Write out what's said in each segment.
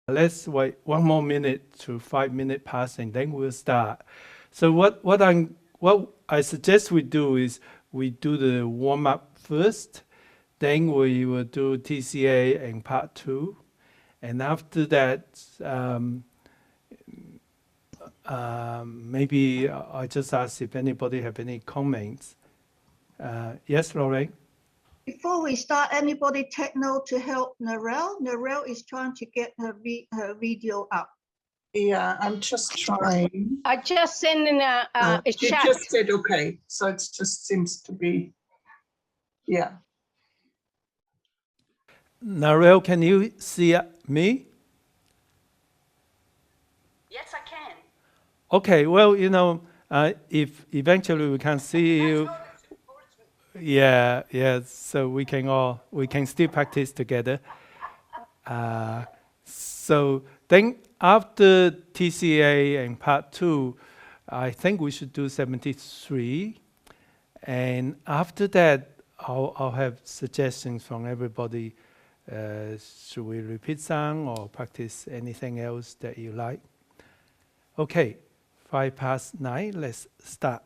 Let's wait 1 more minute to 5 minutes pass, and then we'll start. So what I suggest we do is we do the warm up first, then we will do TCA and part two, and after that, maybe I just ask if anybody have any comments. Yes, Lorraine. Before we start, anybody take note to help Narelle? Narelle is trying to get her video up. Yeah, I'm just trying. I just sent in a She chat. just said okay, so it just seems to be, yeah. Narelle, can you see me? Yes, I can. Okay, well, if eventually we can see you, yeah, so we can still practice together. So then after TCA and part two, I think we should do 73. And after that, I'll have suggestions from everybody. Should we repeat some or practice anything else that you like? Okay, 9:05, let's start.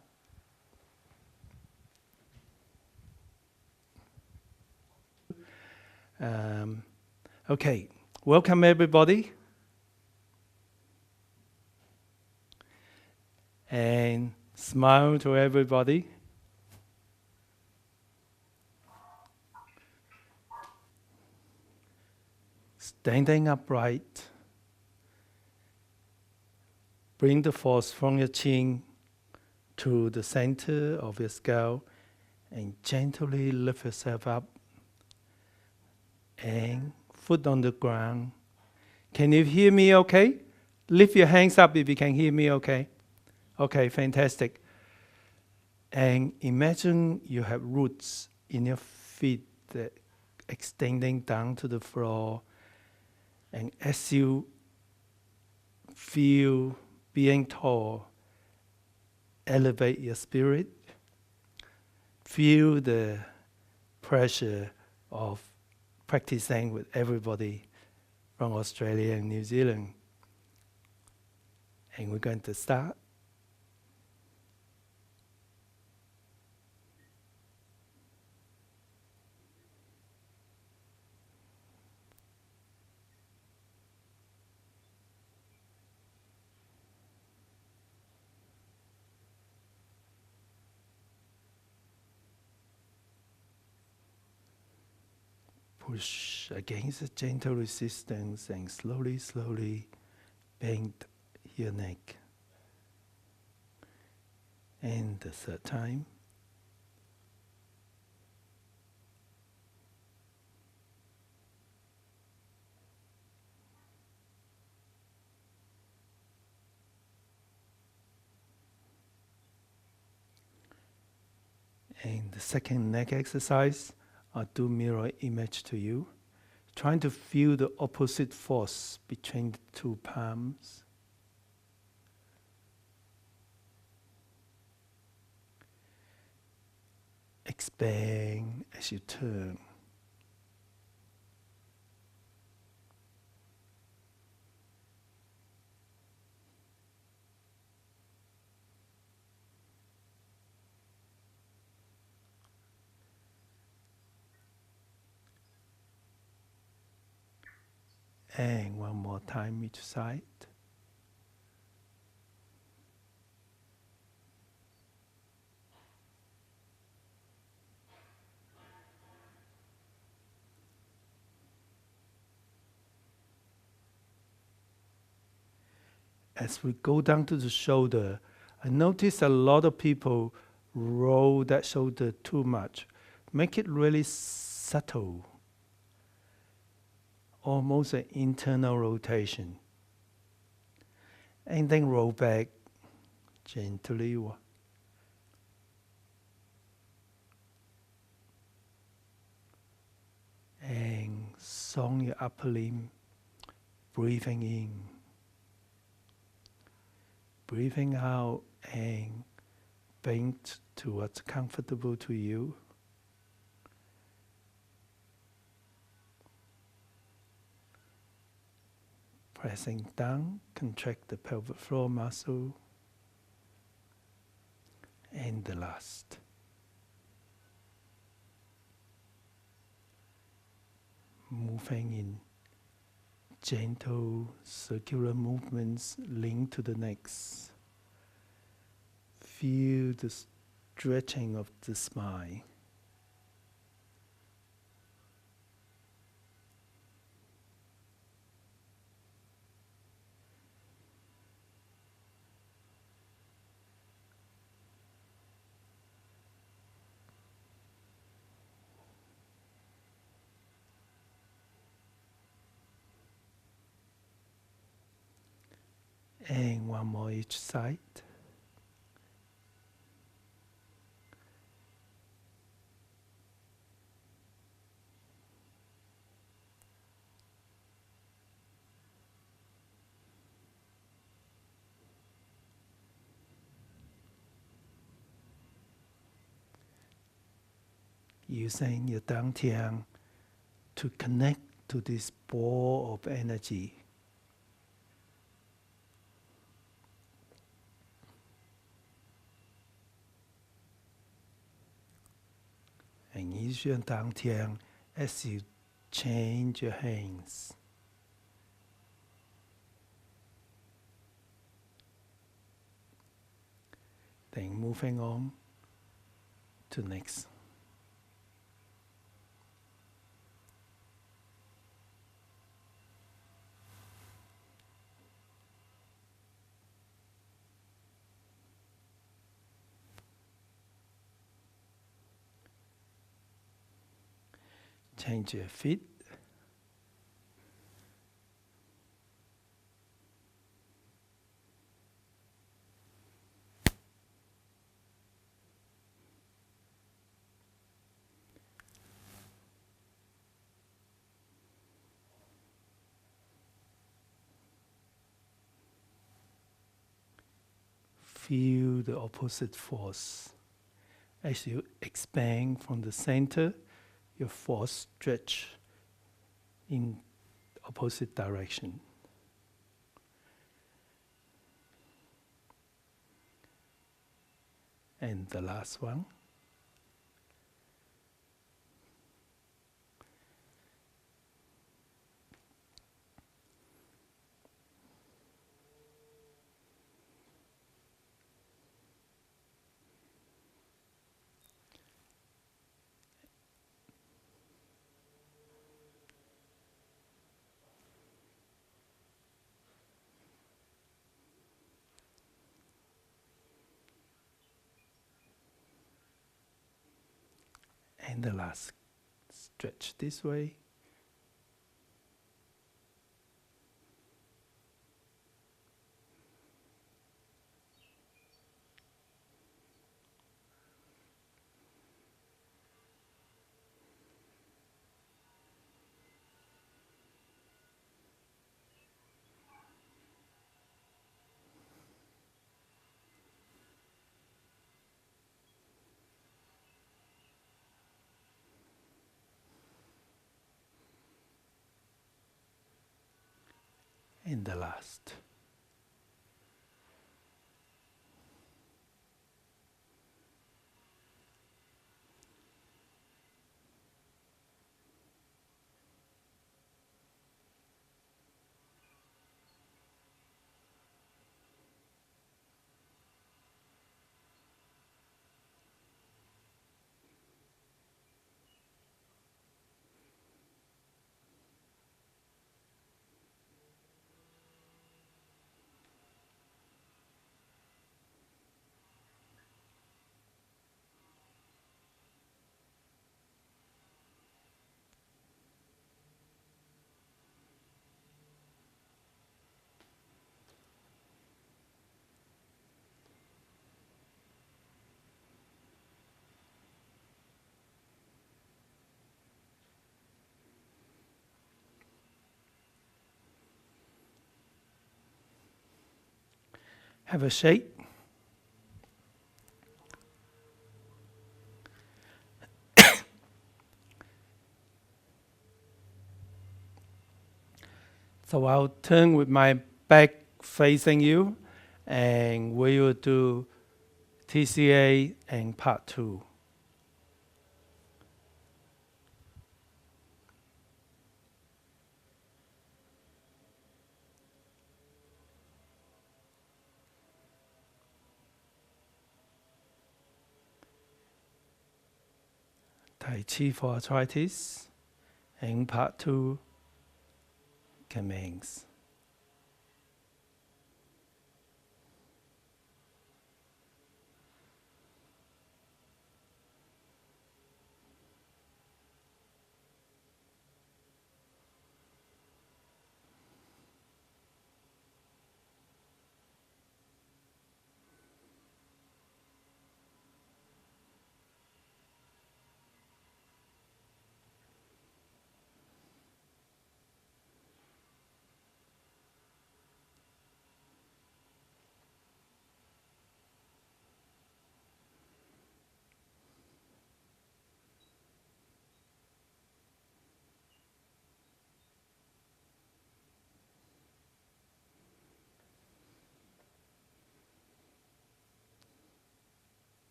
Okay, welcome everybody. And smile to everybody. Standing upright. Bring the force from your chin to the center of your skull and gently lift yourself up. And foot on the ground. Can you hear me okay? Lift your hands up if you can hear me okay. Okay, fantastic. And imagine you have roots in your feet that extending down to the floor. And as you feel being tall, elevate your spirit. Feel the pressure of practicing with everybody from Australia and New Zealand. And we're going to start. Push against a gentle resistance and slowly bend your neck. And the third time. And the second neck exercise, I'll do mirror image to you. Trying to feel the opposite force between the two palms. Expand as you turn. And one more time each side. As we go down to the shoulder, I notice a lot of people roll that shoulder too much. Make it really subtle. Almost an internal rotation. And then roll back gently. And song your upper limb, breathing in. Breathing out and bend to what's comfortable to you. Pressing down, contract the pelvic floor muscle. And the last. Moving in gentle circular movements linked to the next. Feel the stretching of the spine. And one more each side. Using your dantian to connect to this ball of energy. And use your dantian as you change your hands. Then moving on to next. Change your feet. Feel the opposite force. As you expand from the center, your force stretch in opposite direction. And the last one. And the last, stretch this way. And the last. Have a shake. So I'll turn with my back facing you, and we will do TCA and part 2. Tai Chi for arthritis, and part 2 commence.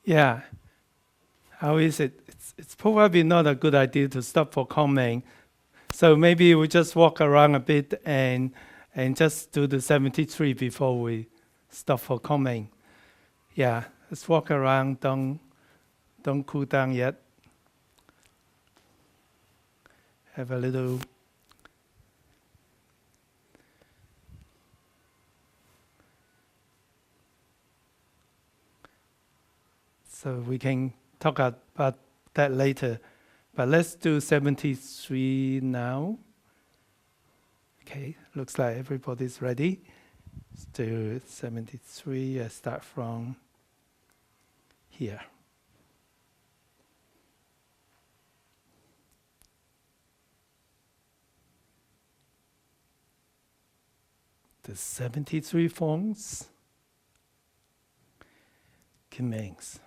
Yeah. How is it? It's probably not a good idea to stop for comment. So maybe we just walk around a bit and just do the 73 before we stop for comment. Yeah, let's walk around. Don't cool down yet. Have a little. So we can talk about that later. But let's do 73 now. Okay, looks like everybody's ready. Let's do 73. I start from here. The 73 forms commence.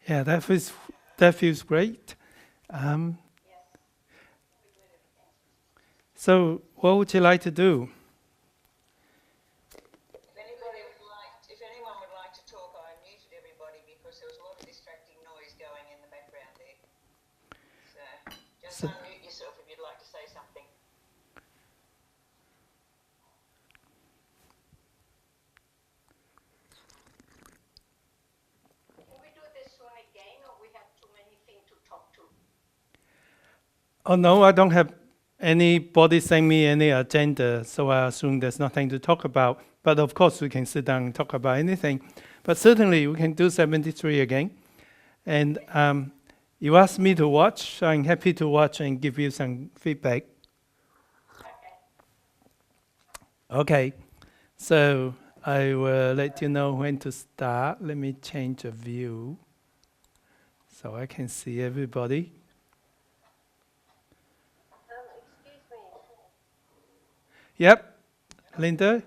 Yeah, that feels great. Um, so, what would you like to do? If anyone would like to talk, I muted everybody because there was a lot of distracting noise going in the background there. So just So- unmute yourself if you'd like to say something. Can we do this one again, or we have too many things to talk to? Oh no, I don't have anybody send me any agenda, so I assume there's nothing to talk about. But of course, we can sit down and talk about anything. But certainly, we can do 73 again. And you asked me to watch. I'm happy to watch and give you some feedback. Okay, so I will let you know when to start. Let me change the view so I can see everybody. Excuse me. Yep, Linda?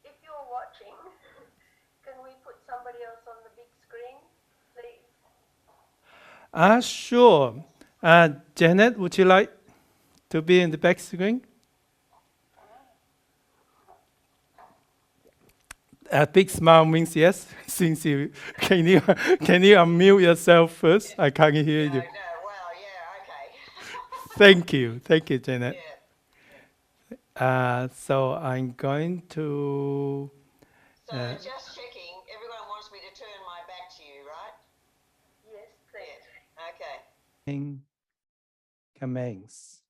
If you're watching, can we put somebody else on the big screen, please? Sure. Janet, would you like to be in the back screen? A big smile means yes. Since can you unmute yourself first? I can't hear you. No, well, yeah, okay. Thank you, Janet. Yeah. So I'm going to So just checking, everyone wants me to turn my back to you, right? Yes, please. Yeah. Okay. commence.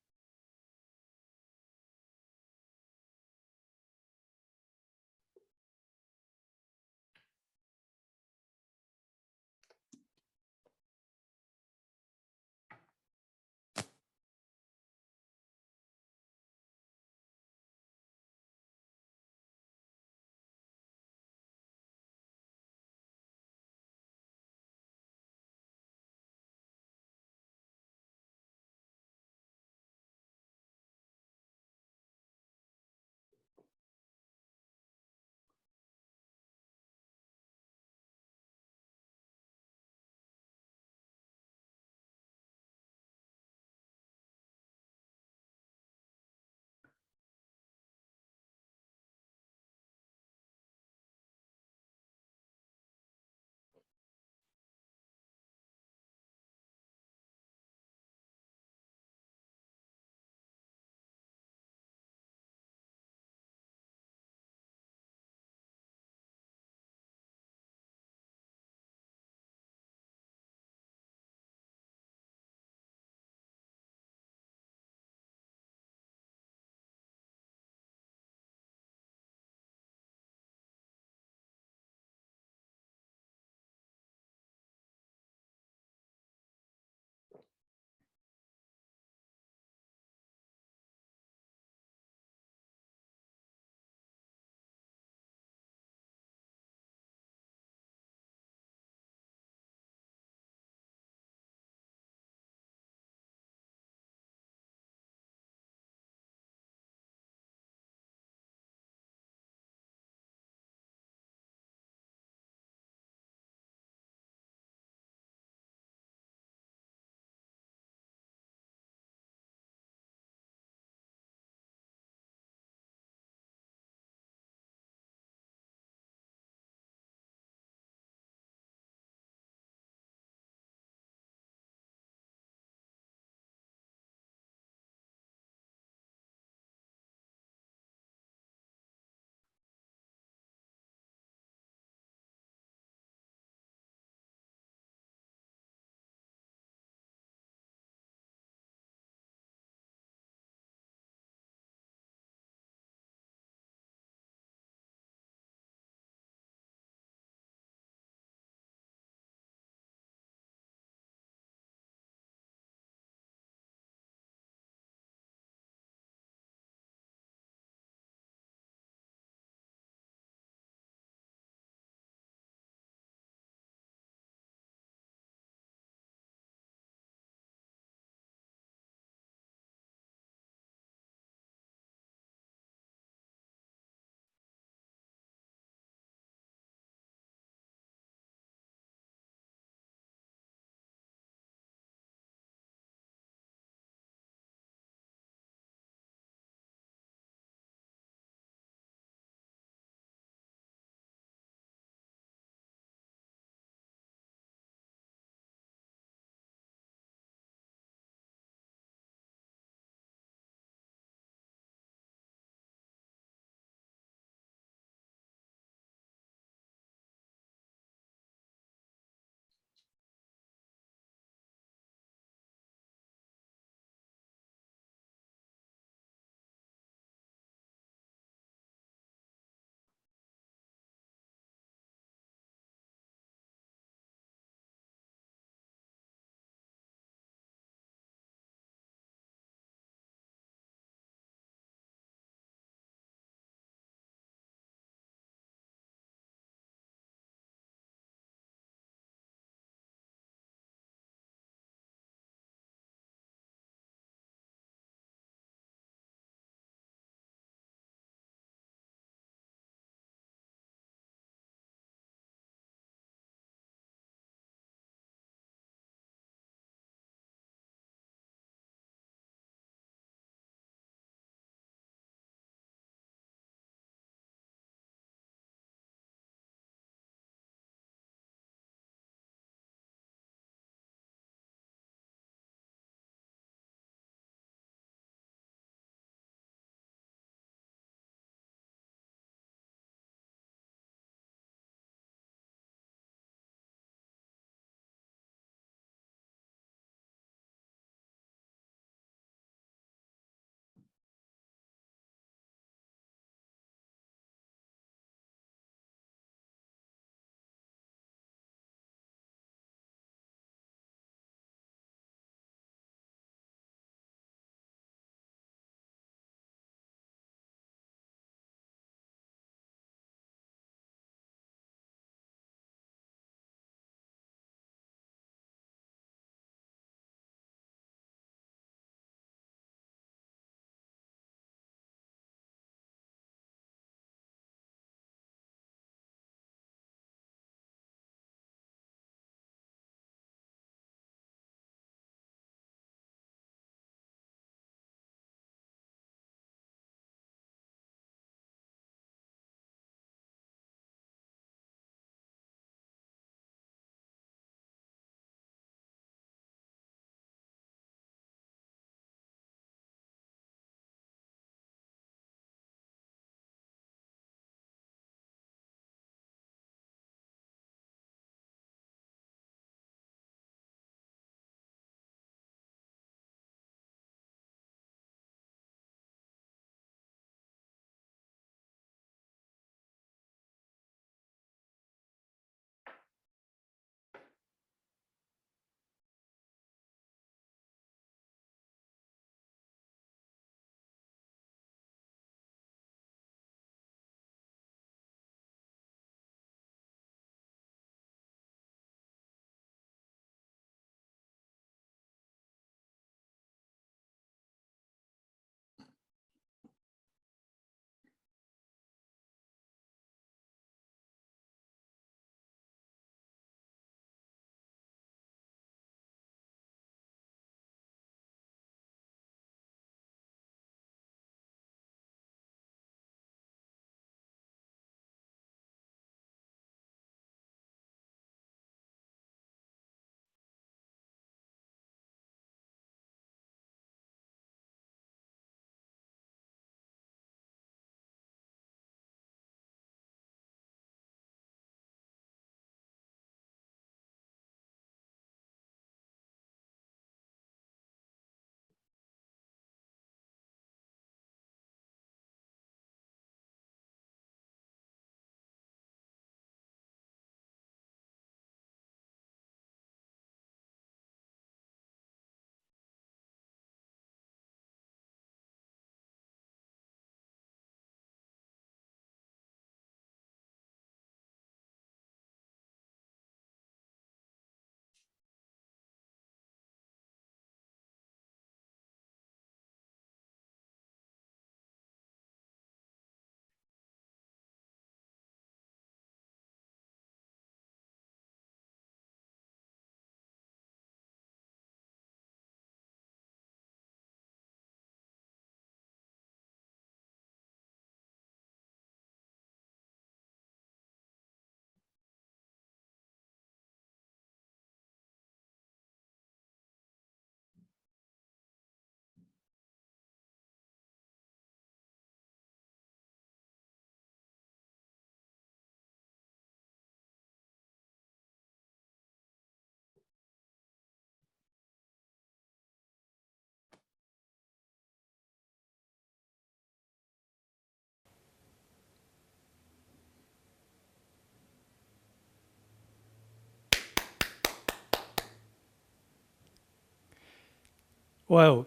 Well,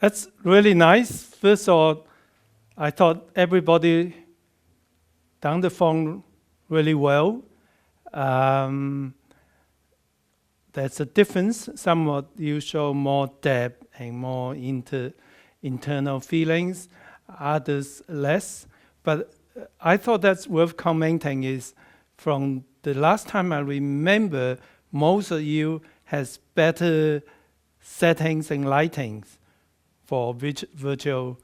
that's really nice. First of all, I thought everybody done the phone really well. There's a difference. Somewhat you show more depth and more internal feelings, others less. But I thought that's worth commenting is from the last time I remember, most of you has better settings and lightings for virtual,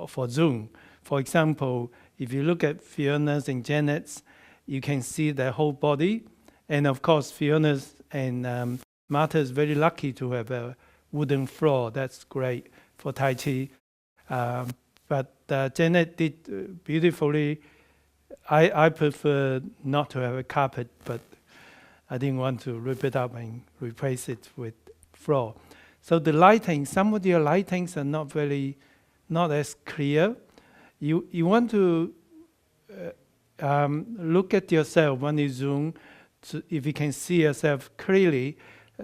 for Zoom. For example, if you look at Fiona's and Janet's, you can see their whole body. And of course, Fiona's and Martha is very lucky to have a wooden floor. That's great for Tai Chi. But Janet did beautifully. I prefer not to have a carpet, but I didn't want to rip it up and replace it with floor. So the lighting, some of your lightings are not as clear. You want to look at yourself when you zoom, if you can see yourself clearly.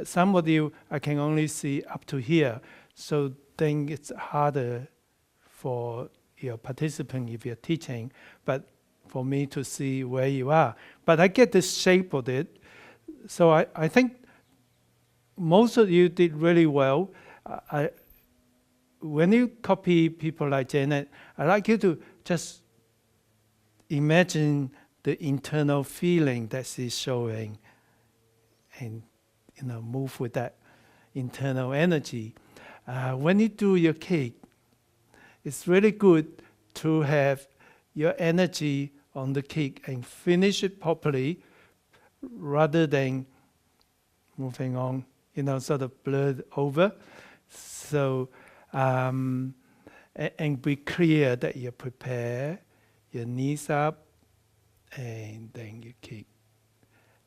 Some of you, I can only see up to here. So then it's harder for your participant if you're teaching, but for me to see where you are. But I get the shape of it. So I think most of you did really well. When you copy people like Janet, I'd like you to just imagine the internal feeling that she's showing and move with that internal energy. When you do your cake, it's really good to have your energy on the cake and finish it properly rather than moving on, sort of blurred over. So, and be clear that you prepare your knees up and then you kick.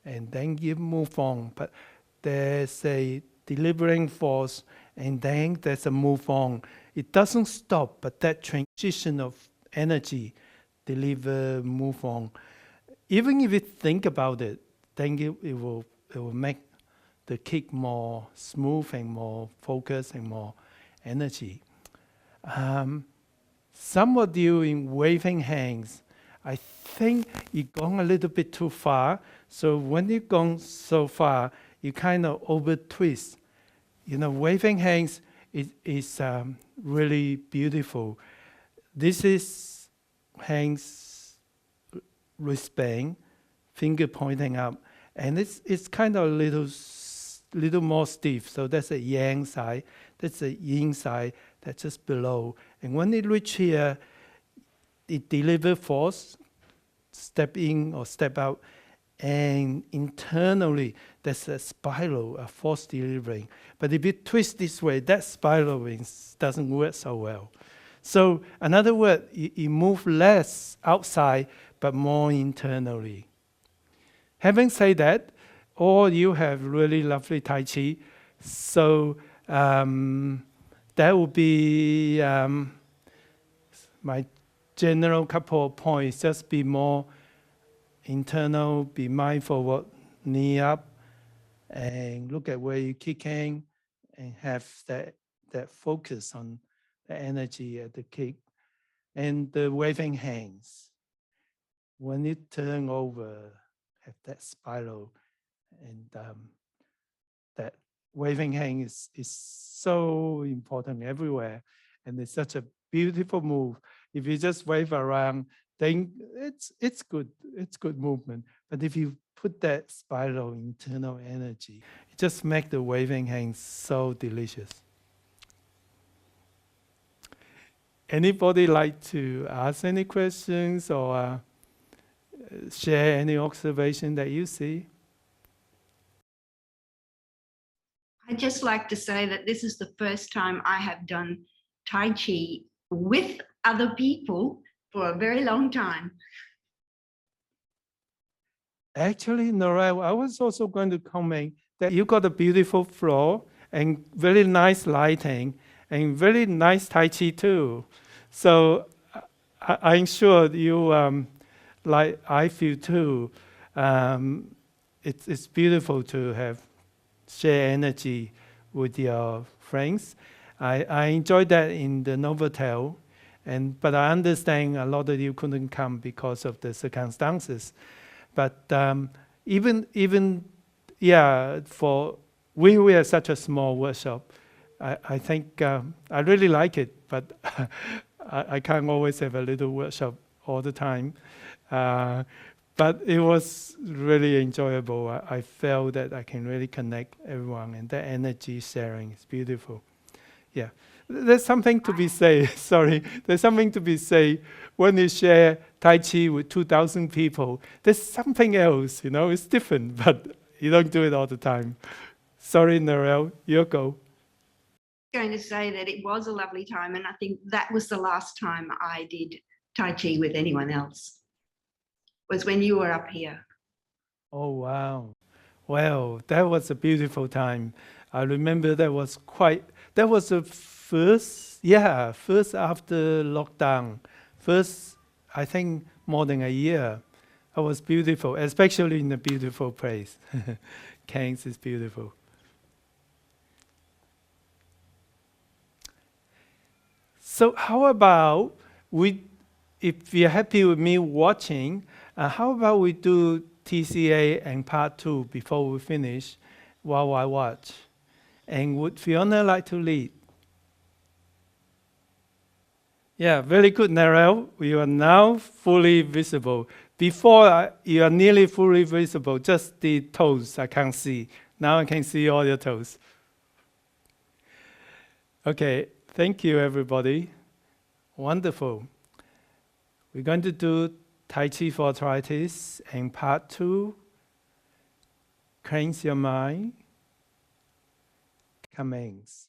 And then you move on. But there's a delivering force and then there's a move on. It doesn't stop, but that transition of energy, deliver, move on. Even if you think about it, then it will make the kick more smooth and more focused and more energy. Some of you in waving hands, I think you've gone a little bit too far. So when you've gone so far, you kind of over twist. Waving hands is really beautiful. This is hands wristband, finger pointing up, and it's kind of a little more stiff. So that's a yang side, that's a yin side, that's just below. And when it reach here, it deliver force, step in or step out, and internally there's a spiral, a force delivering. But if you twist this way, that spiraling doesn't work so well. So in other words, you move less outside, but more internally. Having said that, all you have really lovely Tai Chi. So that would be my general couple of points. Just be more internal, be mindful what knee up, and look at where you're kicking, and have that focus on the energy at the kick. And the waving hands. When you turn over, have that spiral, and that waving hand is so important everywhere, and it's such a beautiful move. If you just wave around, then it's good movement. But if you put that spiral internal energy, it just makes the waving hand so delicious. Anybody like to ask any questions or share any observation that you see? I'd just like to say that this is the first time I have done Tai Chi with other people for a very long time. Actually, Norel, I was also going to comment that you got a beautiful floor and very nice lighting and very nice Tai Chi too. So I'm sure you, like I feel too, it's beautiful to have share energy with your friends. I enjoyed that in the Novotel, but I understand a lot of you couldn't come because of the circumstances. But even for we were such a small workshop. I think I really like it, but I can't always have a little workshop all the time. But it was really enjoyable. I felt that I can really connect everyone, and that energy sharing is beautiful. Yeah, there's something to be said. Sorry, there's something to be said when you share Tai Chi with 2,000 people. There's something else, it's different, but you don't do it all the time. Sorry, Narelle, you go. Going to say that it was a lovely time, and I think that was the last time I did Tai Chi with anyone else, was when you were up here. Oh, wow. Well, that was a beautiful time. I remember that was the first after lockdown. First, I think more than a year. It was beautiful, especially in a beautiful place. Cairns is beautiful. So how about if you're happy with me watching, how about we do TCA and part 2 before we finish while I watch? And would Fiona like to lead? Yeah, very good, Narelle. You are now fully visible. Before, you are nearly fully visible, just the toes I can't see. Now I can see all your toes. Okay, thank you, everybody. Wonderful. We're going to do Tai Chi for arthritis and part 2, cleanse your mind, commence.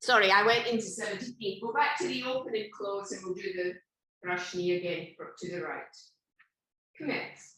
Sorry, I went into 70 feet. Go back to the open and close, and we'll do the brush knee again to the right. Commence.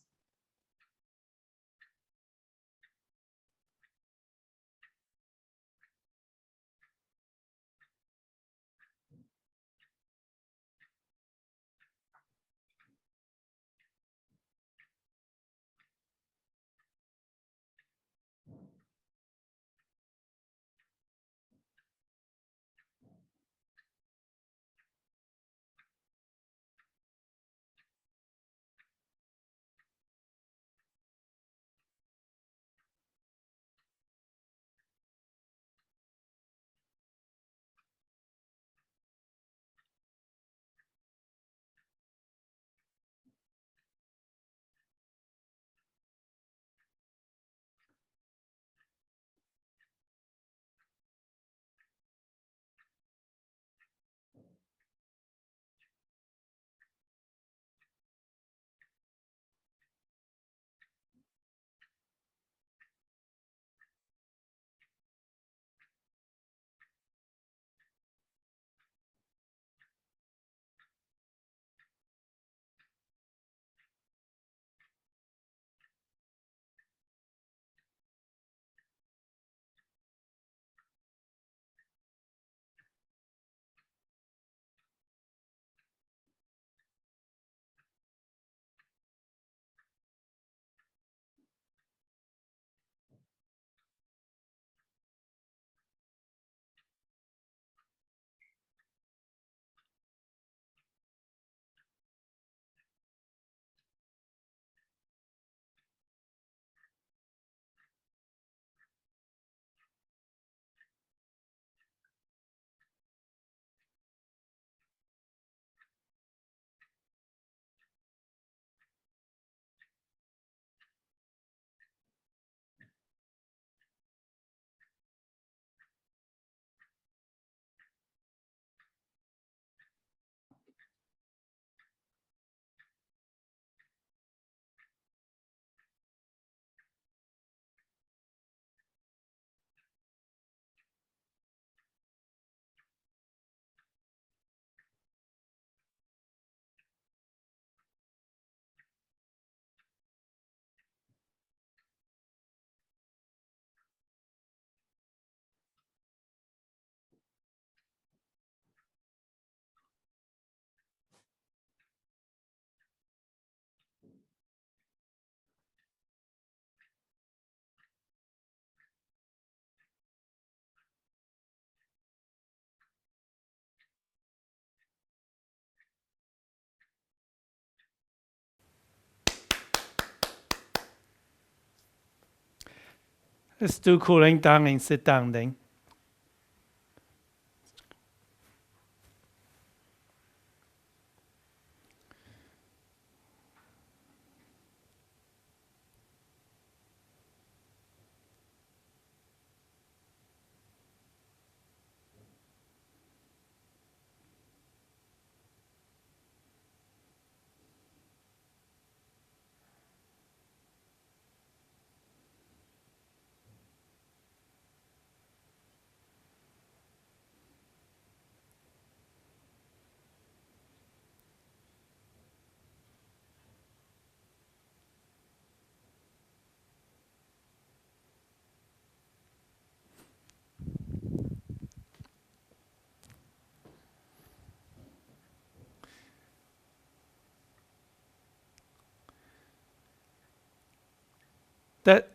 Let's do cooling down and sit down then.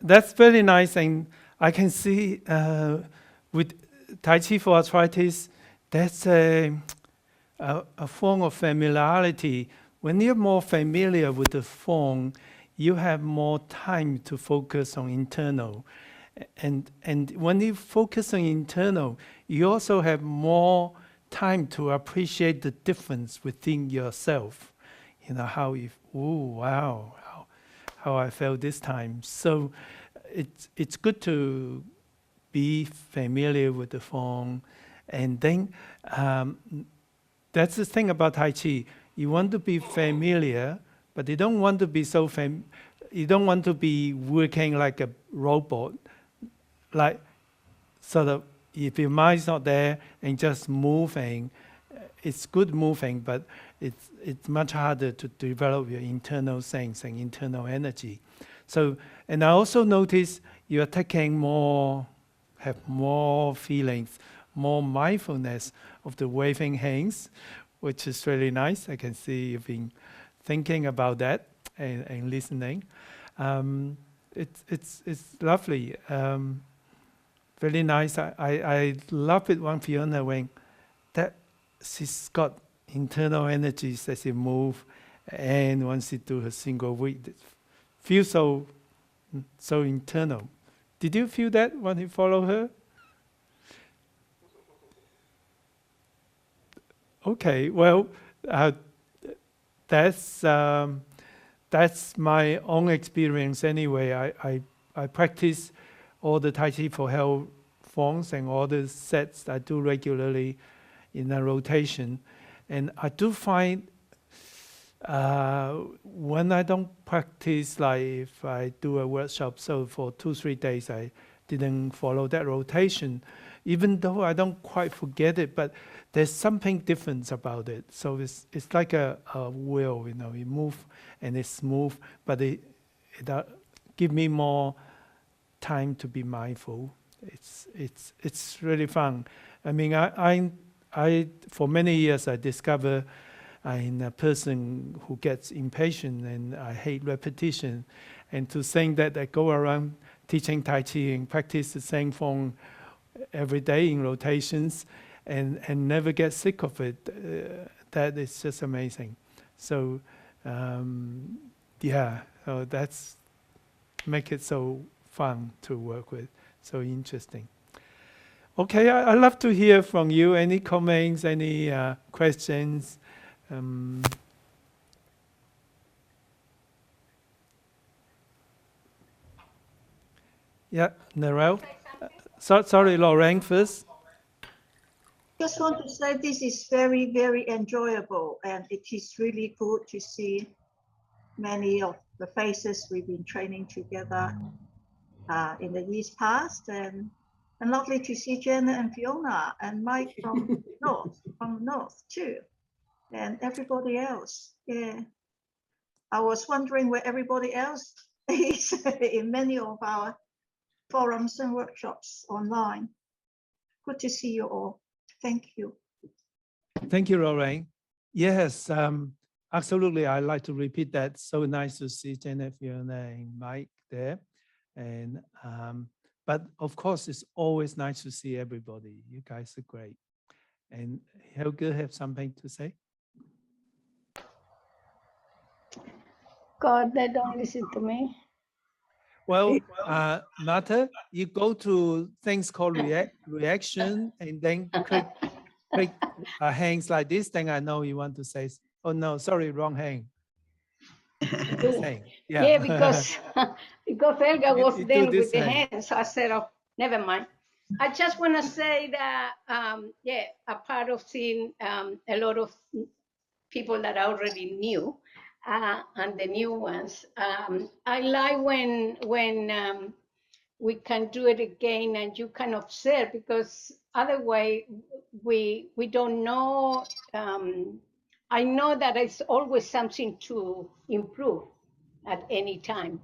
That's very nice, and I can see with Tai Chi for arthritis, that's a form of familiarity. When you're more familiar with the form, you have more time to focus on internal. And when you focus on internal, you also have more time to appreciate the difference within yourself. You know, how you, oh, wow, how I felt this time. So it's good to be familiar with the form. And then that's the thing about Tai Chi. You want to be familiar, but you don't want to be so you don't want to be working like a robot. Like, sort of, if your mind's not there and just moving, it's good moving, but it's much harder to develop your internal sense and internal energy. So, and I also notice you are taking have more feelings, more mindfulness of the waving hands, which is really nice. I can see you've been thinking about that and listening. It's lovely. Very nice. I love it when Fiona when that she's got internal energies as she move, and once she do her single week, it feels so internal. Did you feel that when you follow her? Okay, well, that's my own experience anyway. I practice all the Tai Chi for health forms and all the sets I do regularly in a rotation. And I do find when I don't practice, like if I do a workshop, so for 2-3 days I didn't follow that rotation, even though I don't quite forget it, but there's something different about it. So it's like a wheel, you know, it moves and it's smooth, but it give me more time to be mindful. It's really fun. I mean, I for many years I discovered I'm a person who gets impatient and I hate repetition. And to think that I go around teaching Tai Chi and practice the same form every day in rotations and never get sick of it, that is just amazing. So yeah, so that's make it so fun to work with, so interesting. Okay, I'd love to hear from you. Any comments, any questions? Yeah, Narelle. Sorry, Lorraine first. Just want to say this is very, very enjoyable, and it is really good to see many of the faces we've been training together in the years past, and lovely to see Jenna and Fiona and Mike from North too, and everybody else. Yeah, I was wondering where everybody else is in many of our forums and workshops online. Good to see you all. Thank you. Thank you, Lorraine. Yes, absolutely. I'd like to repeat that. So nice to see Jenna, Fiona, and Mike there. And but of course, it's always nice to see everybody. You guys are great. And Helga have something to say? God, they don't listen to me. Well, Martha, you go to things called reaction and then click hands like this. Then I know you want to say, oh no, sorry, wrong hand. This hand. Yeah. Yeah, because because Helga was you do then this with the hand. hands, so I said, "Oh, never mind." I just want to say that, yeah, a part of seeing a lot of people that I already knew and the new ones. I like when we can do it again and you can observe, because otherwise we don't know. I know that it's always something to improve at any time,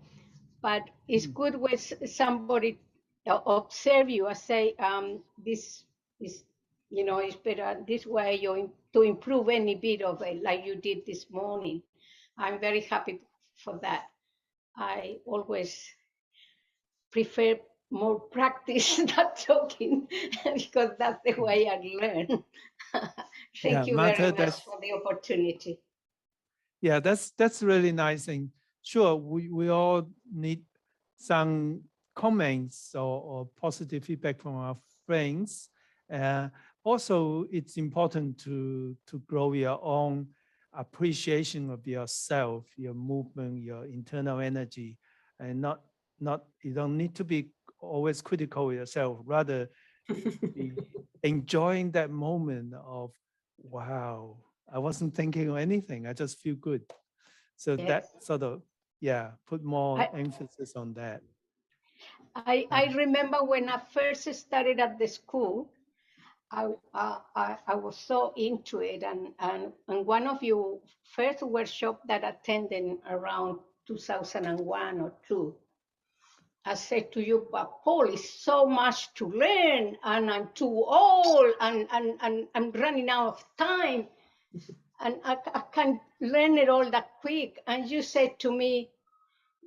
but it's good when somebody observe you and say, this is, it's better this way, to improve any bit of it, like you did this morning. I'm very happy for that. I always prefer more practice than talking because that's the way I learn. Yeah, Thank you Martha, very much for the opportunity. Yeah, that's really nice. And sure, we all need some comments or positive feedback from our friends. Also, it's important to grow your own appreciation of yourself, your movement, your internal energy, and not you don't need to be always critical of yourself. Rather, be enjoying that moment of, wow, I wasn't thinking of anything. I just feel good. So Yes. that sort of, yeah, put more I- emphasis on that. I remember when I first started at the school, I was so into it, and one of your first workshop that I attended around 2001 or two, I said to you, but Paul, is so much to learn, and I'm too old, and I'm running out of time, and I can't learn it all that quick. And you said to me,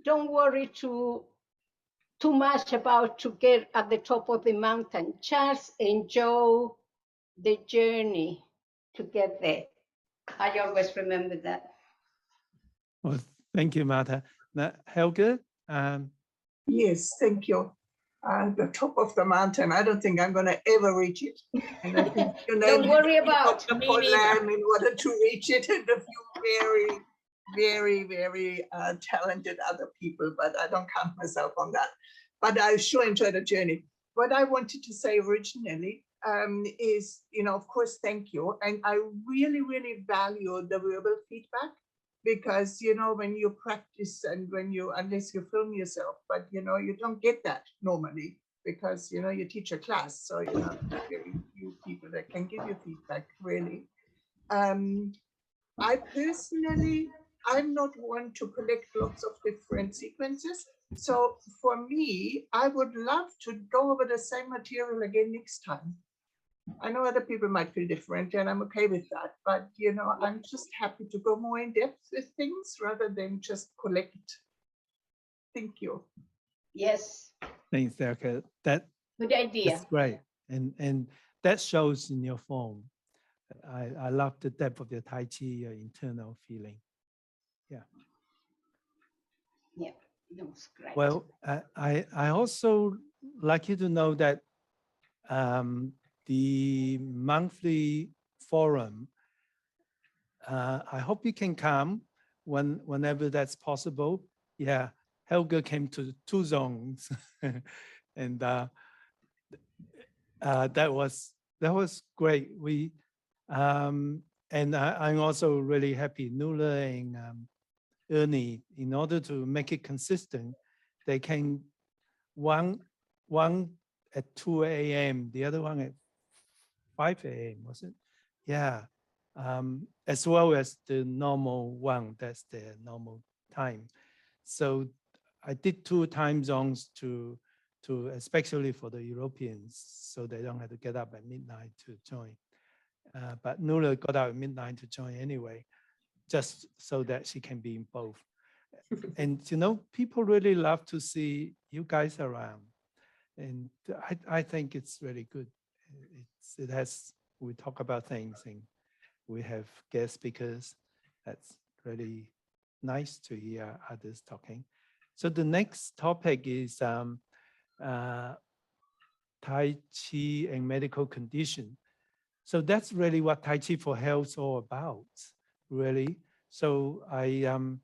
don't worry too much about to get at the top of the mountain. Just enjoy the journey to get there. I always remember that. Well, thank you, Martha. Now, Helga, Yes, thank you. The top of the mountain, I don't think I'm going to ever reach it. And I think Don't worry about the plan in order to reach it, and a few very talented other people, but I don't count myself on that. But I sure enjoy the journey. What I wanted to say originally is, of course, thank you. And I really value the verbal feedback, because when you practice and unless you film yourself, but you don't get that normally, because you teach a class, so very few people that can give you feedback, really. I personally, I'm not one to collect lots of different sequences, so for me, I would love to go over the same material again next time. I know other people might feel different, and I'm okay with that. But, I'm just happy to go more in depth with things rather than just collect. Thank you. Yes. thanks, Helga. Good idea. That's great. And that shows in your form. I love the depth of your Tai Chi, your internal feeling. Yeah. Yeah, that was great. Well, I also like you to know that the monthly forum, I hope you can come whenever that's possible. Yeah, Helga came to 2 zones, and that was great. And I'm also really happy Nuala and Ernie, in order to make it consistent, they came one at 2 a.m., the other one at 5 a.m., was it? Yeah, as well as the normal one, that's their normal time. So I did 2 time zones to especially for the Europeans, so they don't have to get up at midnight to join. But Nuala got out at midnight to join anyway, just so that she can be in both. And people really love to see you guys around, and I think it's really good. We talk about things, and we have guest speakers. That's really nice to hear others talking. So the next topic is Tai Chi and medical condition. So that's really what Tai Chi for Health is all about, really. So I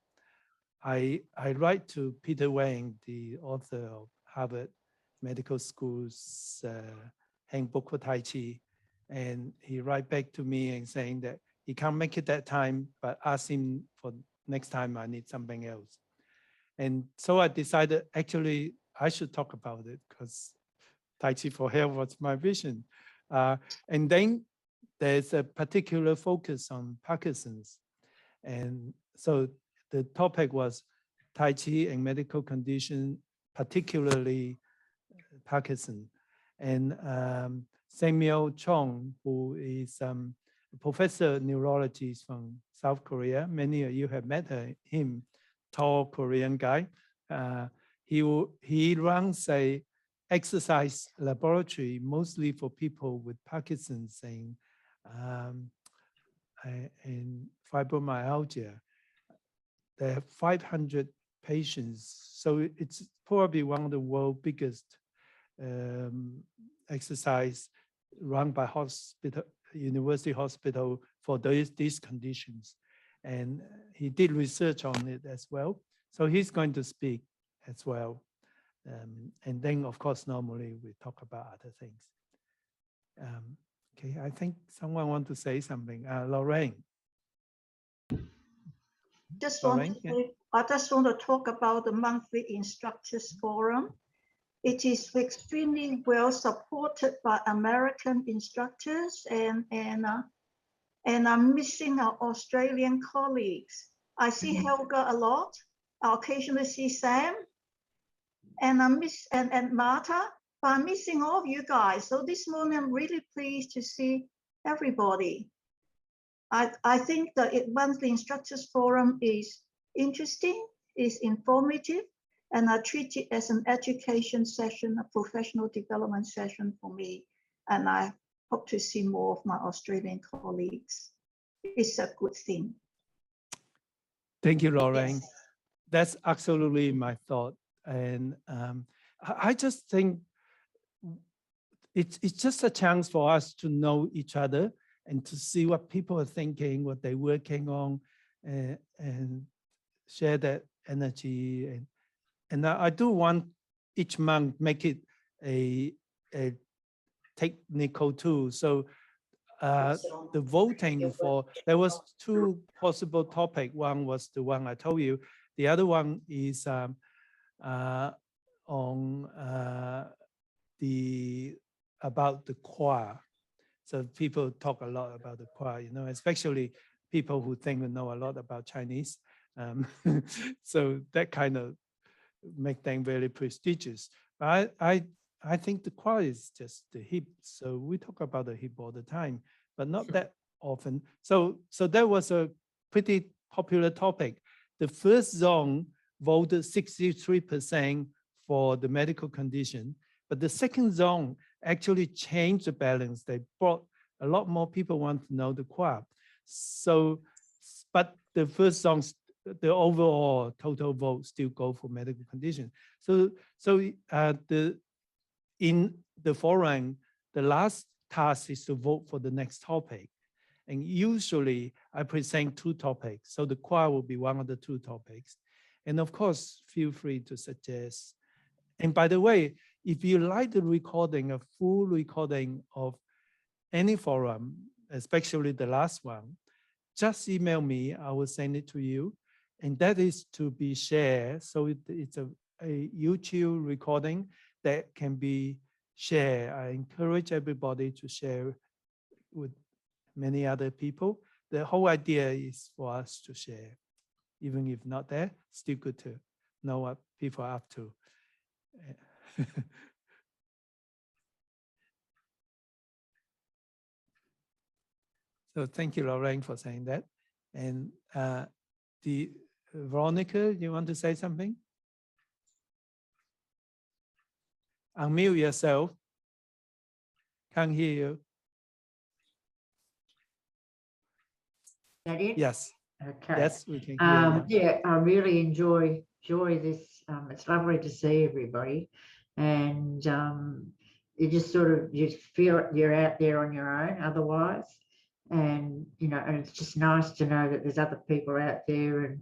write to Peter Wang, the author of Harvard Medical School's Handbook for Tai Chi, and he write back to me and saying that he can't make it that time, but ask him for next time I need something else. And so I decided actually I should talk about it because Tai Chi for Health was my vision. And then there's a particular focus on Parkinson's. And so the topic was Tai Chi and medical condition, particularly Parkinson. And Samuel Chong, who is a professor neurologist from South Korea, many of you have met him, tall Korean guy. He runs a exercise laboratory mostly for people with Parkinson's and fibromyalgia. They have 500 patients, so it's probably one of the world's biggest exercise run by university hospital for these conditions. And he did research on it as well. So he's going to speak as well. And then, of course, normally we talk about other things. Okay, I think someone wants to say something. Lorraine. I just want to talk about the monthly instructors forum. It is extremely well supported by American instructors, and I'm missing our Australian colleagues. I see Helga a lot. I occasionally see Sam, and I miss and Martha, but I'm missing all of you guys. So this morning I'm really pleased to see everybody. I think the monthly instructors forum is interesting, is informative, and I treat it as an education session, a professional development session for me. And I hope to see more of my Australian colleagues. It's a good thing. Thank you, Lorraine. Yes. That's absolutely my thought. And I just think it's just a chance for us to know each other and to see what people are thinking, what they're working on, and share that energy. And I do want each month make it a technical tool. So the voting for, there was two possible topics. One was the one I told you. The other one is on about the choir. So people talk a lot about the choir, you know, especially people who think they know a lot about Chinese. So that kind of make them very prestigious. But I think the choir is just the hip. So we talk about the hip all the time, but not that often. So that was a pretty popular topic. The first zone voted 63% for the medical condition, but the second zone actually changed the balance. They brought a lot more people want to know the choir. So, but the first zone, the overall total vote still go for medical condition. So in the forum, the last task is to vote for the next topic. And usually I present two topics. So the choir will be one of the two topics. And of course, feel free to suggest. And by the way, if you like the recording, a full recording of any forum, especially the last one, just email me, I will send it to you. And that is to be shared. So it's a YouTube recording that can be shared. I encourage everybody to share with many other people. The whole idea is for us to share. Even if not there, still good to know what people are up to. So thank you, Lorraine, for saying that. And Veronica, you want to say something? Unmute yourself. Can't hear you. That it? Yes. Okay. Yes, we can hear you. Yeah, I really enjoy enjoy this. It's lovely to see everybody, and you just sort of you feel you're out there on your own otherwise, and and it's just nice to know that there's other people out there,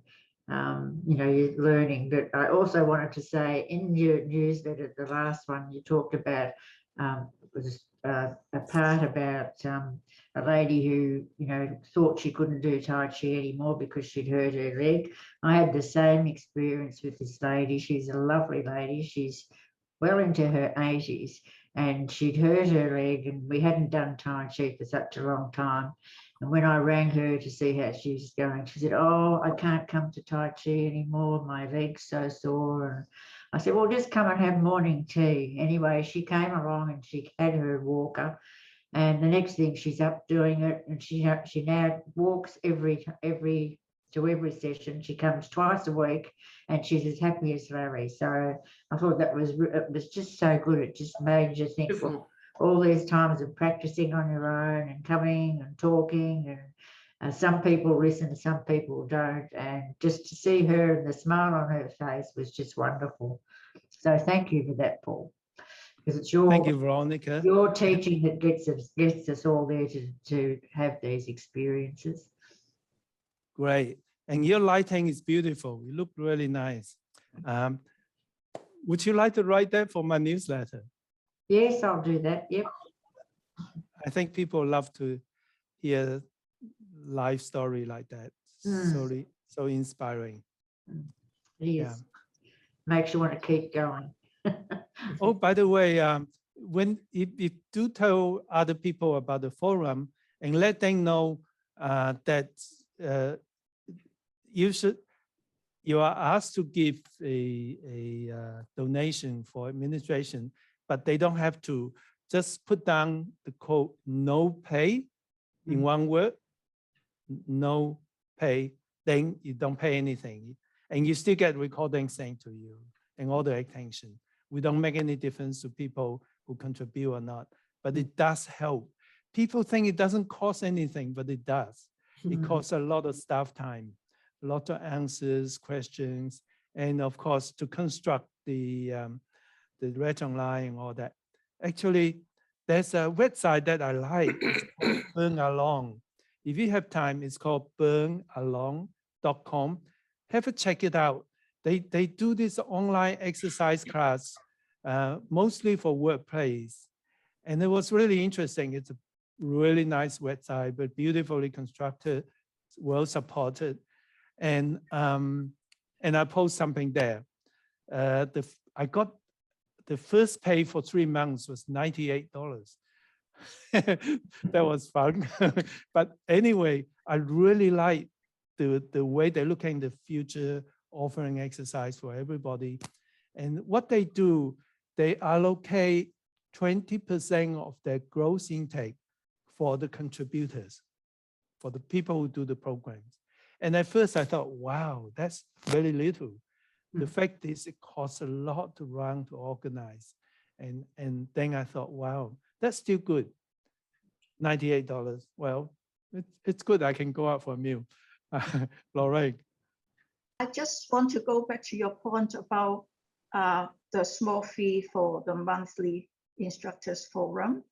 and you're learning. But I also wanted to say in your newsletter, the last one you talked about was a part about a lady who thought she couldn't do Tai Chi anymore because she'd hurt her leg. I had the same experience with this lady. She's a lovely lady. She's well into her 80s, and she'd hurt her leg, and we hadn't done Tai Chi for such a long time. And when I rang her to see how she was going, she said, "Oh, I can't come to Tai Chi anymore. My leg's so sore." And I said, "Well, just come and have morning tea." Anyway, she came along and she had her walker. And the next thing, she's up doing it, and she now walks every session. She comes twice a week, and she's as happy as Larry. So I thought it was just so good. It just made you think, well, all these times of practicing on your own and coming and talking, and some people listen, some people don't, and just to see her and the smile on her face was just wonderful. So thank you for that, Paul, because it's Thank you, Veronica. your teaching that gets us all there to have these experiences. Great. And your lighting is beautiful. You look really nice. Would you like to write that for my newsletter? Yes, I'll do that. Yep. I think people love to hear life story like that. So inspiring. It is. Makes you want to keep going. Oh, by the way, if you do tell other people about the forum and let them know that you are asked to give a donation for administration, but they don't have to. Just put down the code "no pay" in one word, no pay, then you don't pay anything. And you still get recording sent to you and all the attention. We don't make any difference to people who contribute or not, but it does help. People think it doesn't cost anything, but it does. It costs a lot of staff time, a lot of answers, questions, and of course to construct the red online and all that. Actually, there's a website that I like. It's called Burn Along. If you have time, it's called burnalong.com. Have a check it out. They do this online exercise class, mostly for workplace. And it was really interesting. It's a really nice website, but beautifully constructed, well supported. And I post something there. I got the first pay for 3 months was $98. That was fun. But anyway, I really like the way they look in the future, offering exercise for everybody. And what they do, they allocate 20% of their gross intake for the contributors, for the people who do the programs. And at first I thought, wow, that's very little. The fact is it costs a lot to run, to organize. And then I thought, wow, that's still good. $98. Well, it's good. I can go out for a meal. Lorraine. I just want to go back to your point about the small fee for the monthly instructors forum.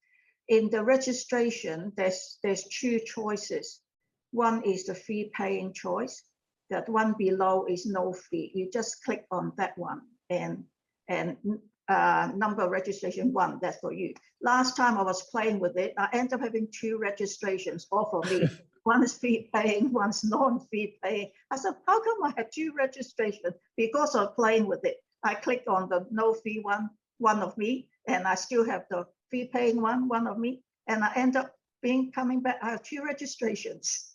In the registration, there's 2 choices. One is the fee paying choice. That one below is no fee. You just click on that one, and number registration 1, that's for you. Last time I was playing with it, I ended up having 2 registrations, all for me. One is fee paying, one's non-fee paying. I said, how come I had 2 registrations? Because of playing with it. I clicked on the no fee one of me, and I still have the fee paying one of me, and I end up coming back. I have 2 registrations.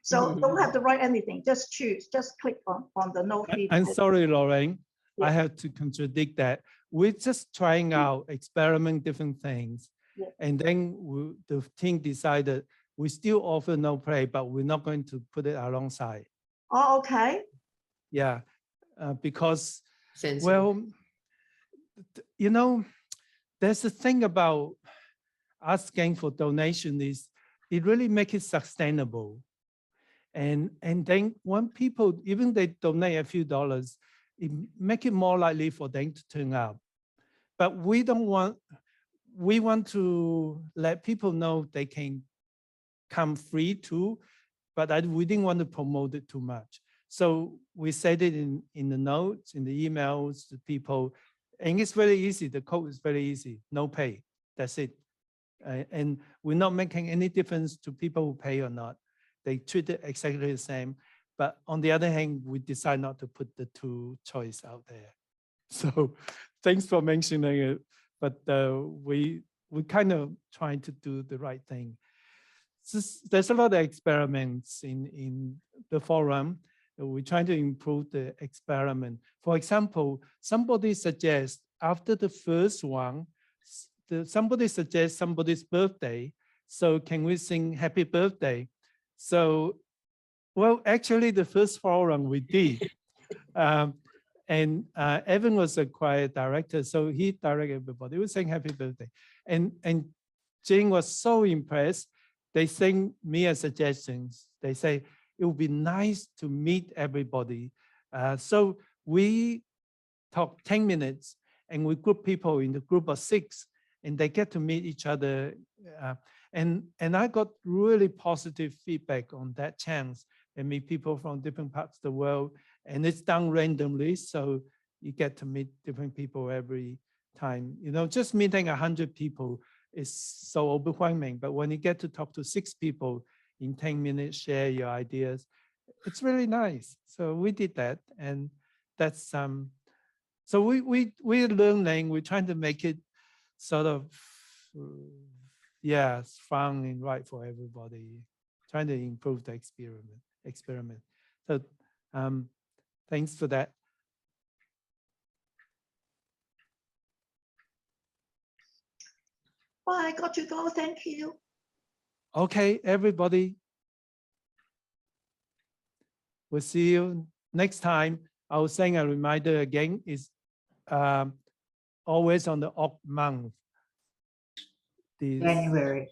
So don't have to write anything, just choose, just click on the no fee. I'm sorry, Lorraine. Yeah. I have to contradict that. We're just trying out, experiment different things. Yeah. And then the team decided we still offer no pay, but we're not going to put it alongside. Oh, okay. Yeah, because, Sensible. well, there's a thing about asking for donation is it really makes it sustainable. And then when people, even they donate a few dollars, it make it more likely for them to turn up. But we want to let people know they can come free too, but we didn't want to promote it too much. So we said it in the notes, in the emails to people, and it's very easy. The code is very easy, no pay, that's it. And we're not making any difference to people who pay or not. They treat it exactly the same. But on the other hand, we decide not to put the two choice out there. So thanks for mentioning it. But we kind of trying to do the right thing. There's a lot of experiments in the forum. We're trying to improve the experiment. For example, somebody suggests after the first one, somebody suggests somebody's birthday. So can we sing happy birthday? So, well, actually the first forum we did. And Evan was a choir director, so he directed everybody. We sang happy birthday. And Jane was so impressed. They sent me a suggestions. They say, it would be nice to meet everybody. So we talk 10 minutes and we group people in the group of 6 and they get to meet each other. And I got really positive feedback on that chance. They meet people from different parts of the world and it's done randomly. So you get to meet different people every time. You know, just meeting 100 people is so overwhelming. But when you get to talk to 6 people in 10 minutes, share your ideas, it's really nice. So we did that, and that's so we're learning. We're trying to make it sort of fun and right for everybody. Trying to improve the experiment. So thanks for that. Well, I got to go. Thank you. Okay, everybody. We'll see you next time. I will send a reminder again. It's always on the odd month. January.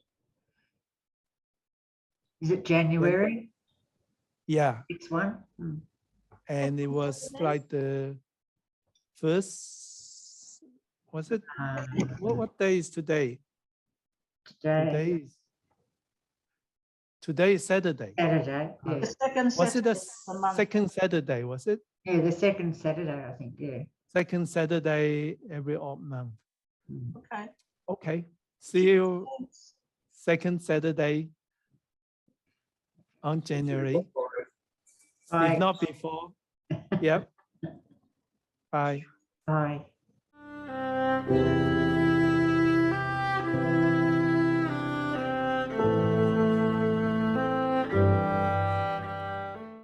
Is it January? Yeah. It's one. And it was like the first, was it? What day is today? Today is Saturday. Saturday, yeah. The second Was it the Saturday of the month. second Saturday, was it? Yeah, the second Saturday, I think, yeah. Second Saturday every odd month. Okay. Okay. See you Thanks. second Saturday on January. Bye. If not before. Yep. Bye. Bye.